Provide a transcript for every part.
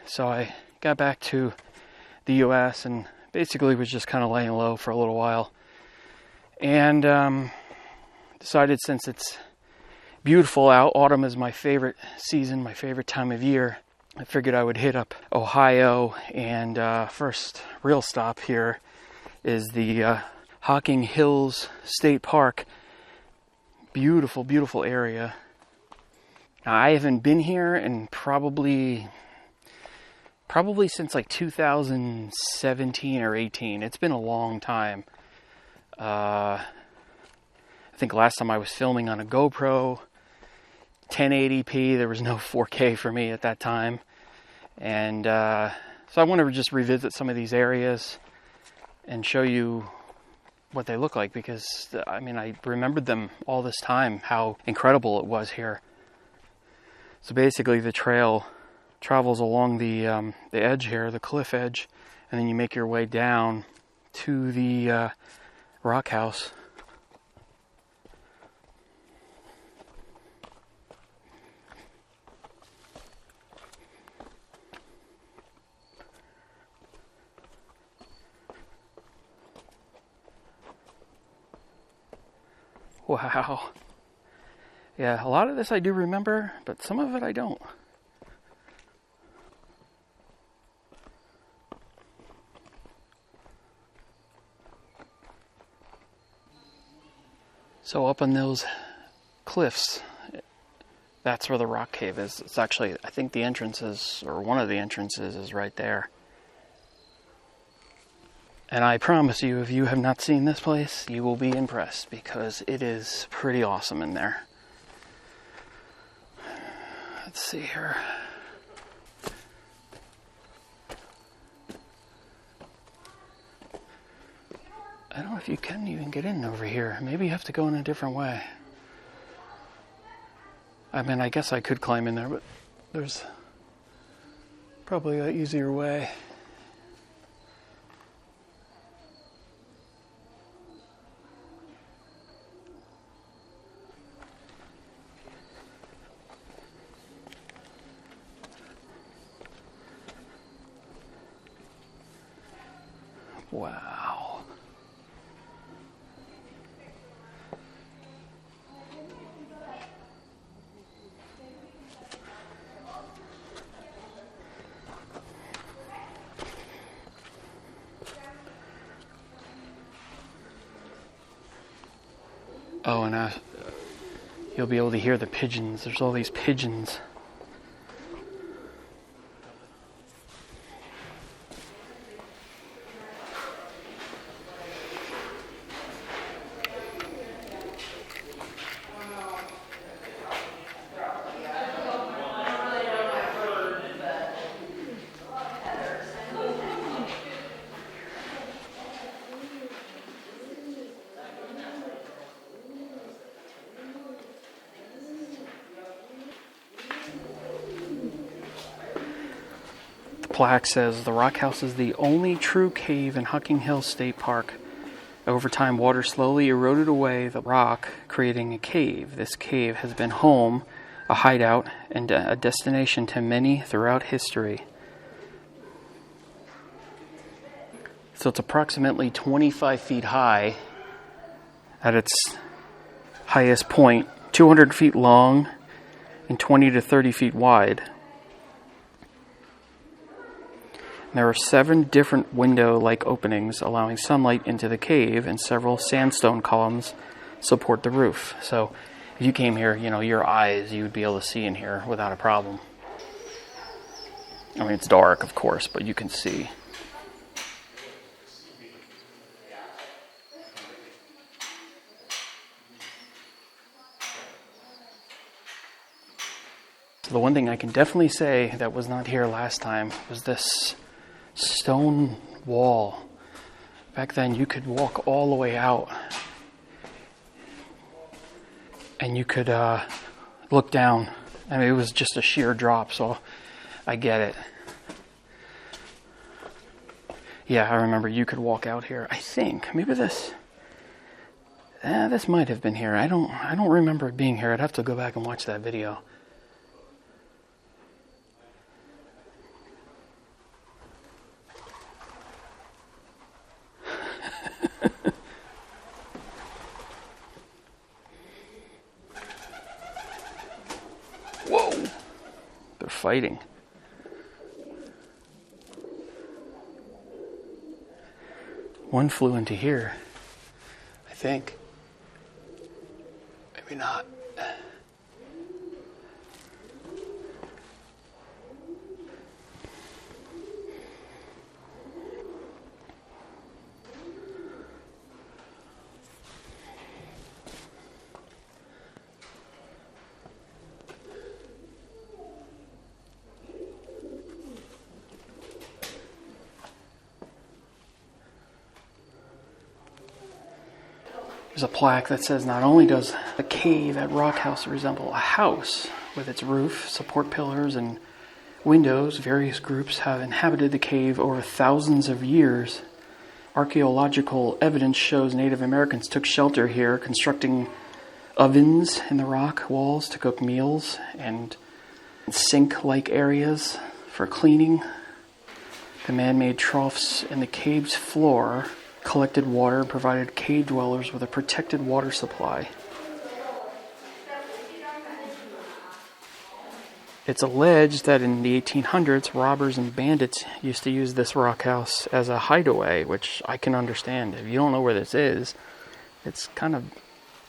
So I got back to the US and basically was just kind of laying low for a little while. And decided, since it's beautiful out, autumn is my favorite season, my favorite time of year, I figured I would hit up Ohio. And first real stop here is the Hocking Hills State Park. Beautiful, beautiful area. Now, I haven't been here in probably since like 2017 or 18. It's been a long time. I think last time I was filming on a GoPro, 1080p. There was no 4K for me at that time. And so I want to just revisit some of these areas and show you what they look like, because I mean, I remembered them all this time, how incredible it was here. So basically the trail travels along the edge here, the cliff edge, and then you make your way down to the rock house. Wow. Yeah, a lot of this I do remember, but some of it I don't. So up on those cliffs, that's where the rock cave is. It's actually, I think the entrance is, or one of the entrances is right there. And I promise you, if you have not seen this place, you will be impressed, because it is pretty awesome in there. Let's see here. I don't know if you can even get in over here. Maybe you have to go in a different way. I mean, I guess I could climb in there, but there's probably an easier way. Wow. Oh, and you'll be able to hear the pigeons. There's all these pigeons. Plaque says the rock house is the only true cave in Hocking Hills State Park. Over time, water slowly eroded away the rock, creating a cave. This cave has been home, a hideout, and a destination to many throughout history. So it's approximately 25 feet high at its highest point, 200 feet long, and 20 to 30 feet wide. There are 7 different window-like openings allowing sunlight into the cave, and several sandstone columns support the roof. So if you came here, your eyes, you would be able to see in here without a problem. I mean, it's dark, of course, but you can see. So the one thing I can definitely say that was not here last time was this stone wall. Back then you could walk all the way out and you could look down. I mean, it was just a sheer drop, so I get it. Yeah, I remember you could walk out here. I think maybe this might have been here. I don't remember it being here. I'd have to go back and watch that video. fighting. One flew into here, I think. Maybe not. There's a plaque that says, not only does the cave at Rock House resemble a house with its roof, support pillars, and windows, various groups have inhabited the cave over thousands of years. Archaeological evidence shows Native Americans took shelter here, constructing ovens in the rock walls to cook meals and sink-like areas for cleaning. The man-made troughs in the cave's floor collected water and provided cave dwellers with a protected water supply. It's alleged that in the 1800s, robbers and bandits used to use this rock house as a hideaway, which I can understand. If you don't know where this is, it's kind of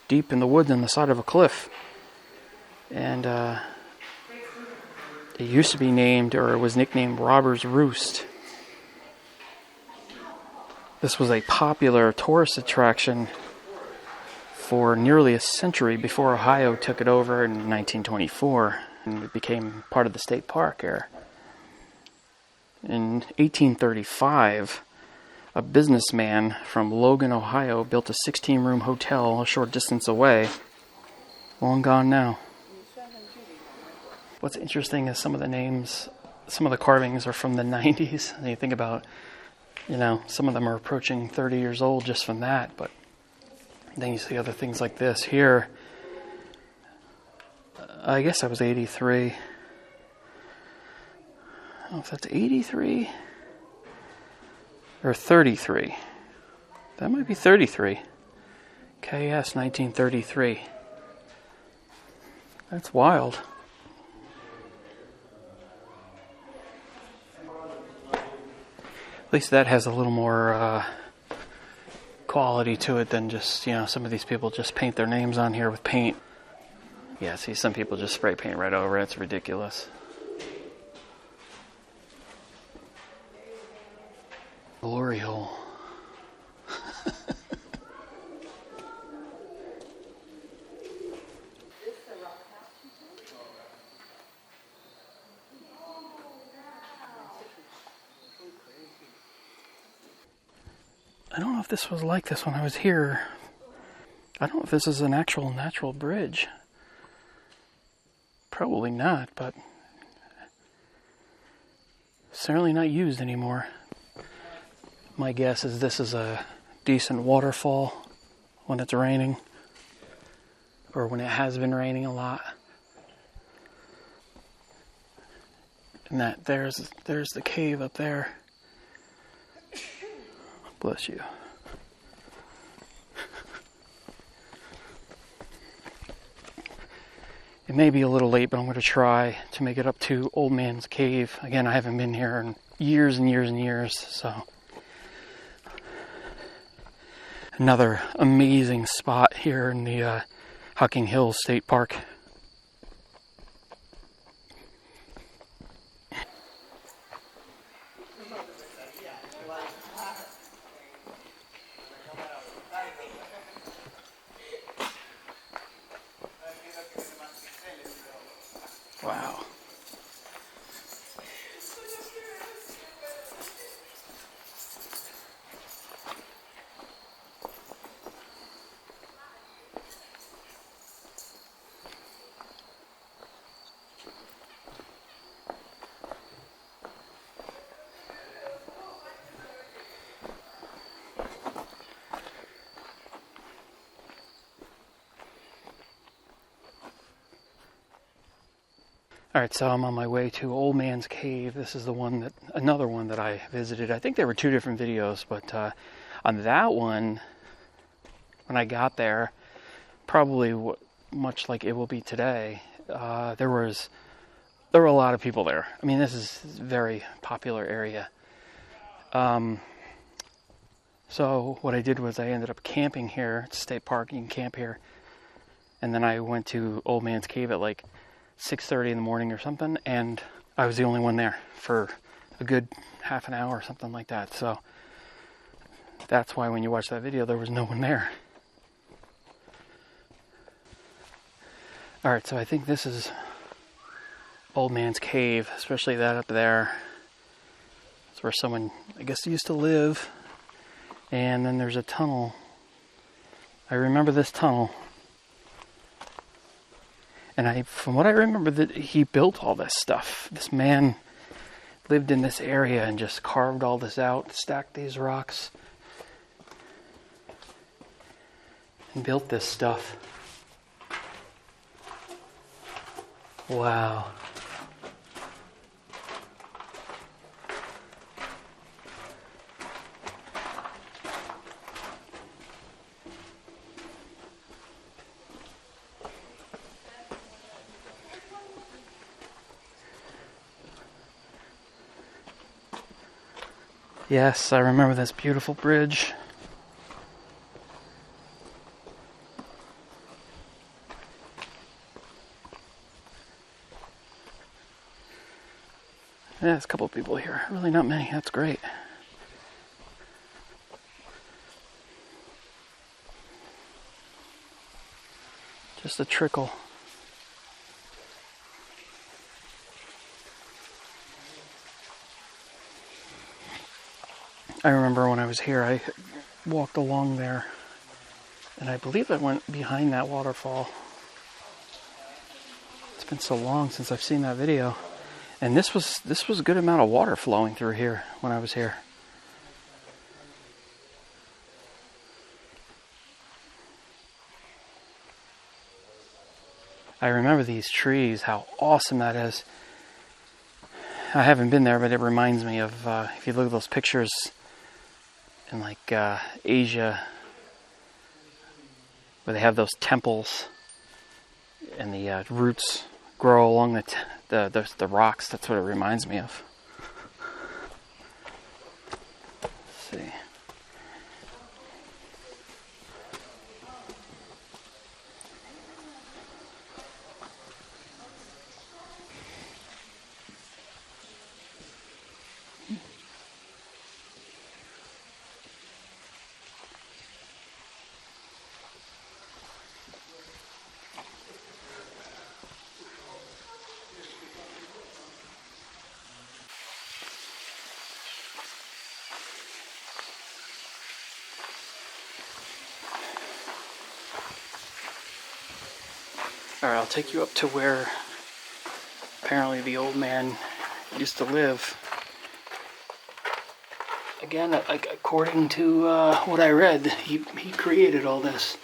deep in the woods on the side of a cliff. And it used to be named, or it was nicknamed, Robber's Roost. This was a popular tourist attraction for nearly a century before Ohio took it over in 1924, and it became part of the state park here. In 1835, a businessman from Logan, Ohio, built a 16-room hotel a short distance away. Long gone now. What's interesting is some of the names, some of the carvings are from the 90s, and you think about, some of them are approaching 30 years old just from that, but then you see other things like this here. I guess I was 83. I don't know if that's 83 or 33. That might be 33. KS 1933. That's wild. At least that has a little more quality to it than just, some of these people just paint their names on here with paint. Yeah, see, some people just spray paint right over it. It's ridiculous. Glory hole. I don't know if this was like this when I was here. I don't know if this is an actual natural bridge. Probably not, but certainly not used anymore. My guess is this is a decent waterfall when it's raining, or when it has been raining a lot. And there's the cave up there. Bless you. It may be a little late, but I'm going to try to make it up to Old Man's Cave. Again, I haven't been here in years and years and years, so. Another amazing spot here in the Hocking Hills State Park. Wow. Alright, so I'm on my way to Old Man's Cave. This is another one that I visited. I think there were two different videos, but on that one, when I got there, probably much like it will be today, there was there were a lot of people there. I mean, this is a very popular area. So what I did was I ended up camping here. It's a state park, you can camp here. And then I went to Old Man's Cave at like 6:30 in the morning or something, and I was the only one there for a good half an hour or something like that. So that's why when you watch that video, there was no one there. Alright, so I think this is Old Man's Cave, especially that up there. It's where someone, I guess, used to live. And then there's a tunnel. I remember this tunnel. And from what I remember, that he built all this stuff. This man lived in this area and just carved all this out, stacked these rocks, and built this stuff. Wow. Yes, I remember this beautiful bridge. Yeah, there's a couple of people here. Really not many. That's great. Just a trickle. I remember when I was here, I walked along there, and I believe I went behind that waterfall. It's been so long since I've seen that video. And this was a good amount of water flowing through here when I was here. I remember these trees, how awesome that is. I haven't been there, but it reminds me of, if you look at those pictures in like Asia, where they have those temples and the roots grow along the rocks. That's what it reminds me of. Let's see. Alright, I'll take you up to where apparently the old man used to live. Again, according to what I read, he created all this.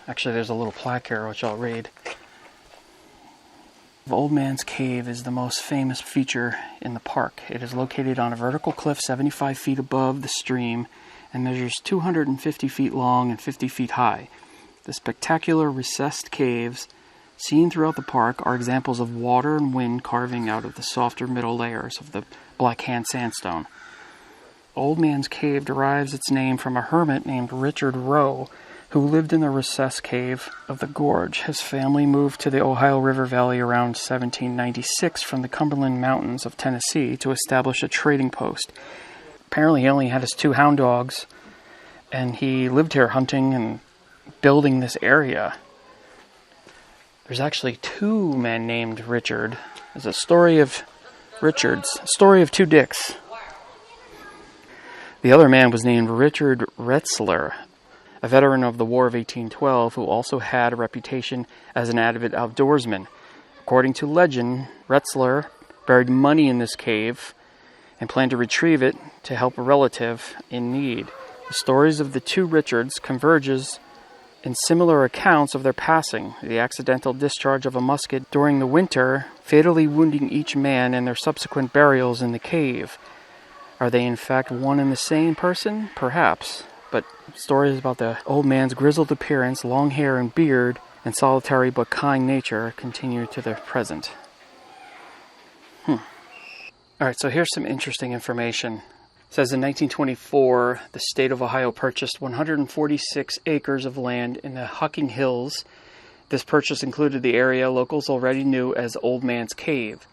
Actually, there's a little plaque here which I'll read. Old Man's Cave is the most famous feature in the park. It is located on a vertical cliff 75 feet above the stream and measures 250 feet long and 50 feet high. The spectacular recessed caves seen throughout the park are examples of water and wind carving out of the softer middle layers of the Black Hand sandstone. Old Man's Cave derives its name from a hermit named Richard Rowe, who lived in the recessed cave of the gorge. His family moved to the Ohio River Valley around 1796 from the Cumberland Mountains of Tennessee to establish a trading post. Apparently he only had his 2 hound dogs, and he lived here hunting and building this area. There's actually 2 men named Richard. There's a story of Richards, a story of 2 dicks. The other man was named Richard Retzler, a veteran of the War of 1812 who also had a reputation as an avid outdoorsman. According to legend, Retzler buried money in this cave and planned to retrieve it to help a relative in need. The stories of the 2 Richards converges in similar accounts of their passing, the accidental discharge of a musket during the winter, fatally wounding each man, and their subsequent burials in the cave. Are they in fact one and the same person? Perhaps. But stories about the old man's grizzled appearance, long hair and beard, and solitary but kind nature continue to the present. Alright, so here's some interesting information. It says in 1924, the state of Ohio purchased 146 acres of land in the Hocking Hills. This purchase included the area locals already knew as Old Man's Cave.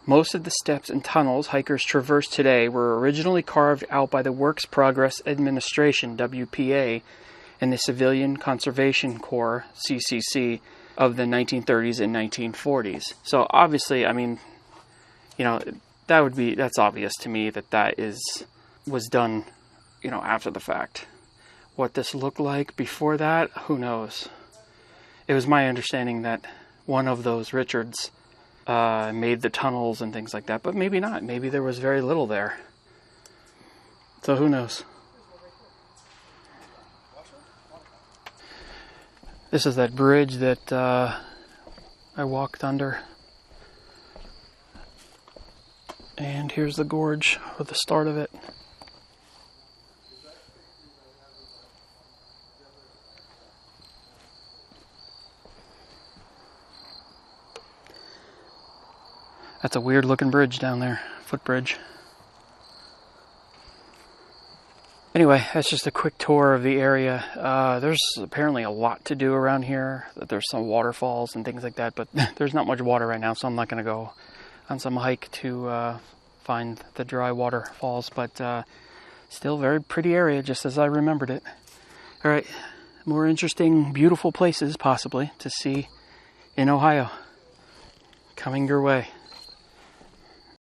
Most of the steps and tunnels hikers traverse today were originally carved out by the Works Progress Administration, WPA, and the Civilian Conservation Corps, CCC, of the 1930s and 1940s. So obviously, I mean, you know, that's obvious to me that was done, you know, after the fact. What this looked like before that, who knows? It was my understanding that one of those Richards made the tunnels and things like that, but maybe not. Maybe there was very little there. So who knows? This is that bridge that I walked under. And here's the gorge, or the start of it. That's a weird looking bridge down there, footbridge. Anyway, that's just a quick tour of the area. There's apparently a lot to do around here. There's some waterfalls and things like that, but there's not much water right now, so I'm not going to go on some hike to find the dry waterfalls, but still very pretty area, just as I remembered it. All right, more interesting, beautiful places, possibly, to see in Ohio coming your way.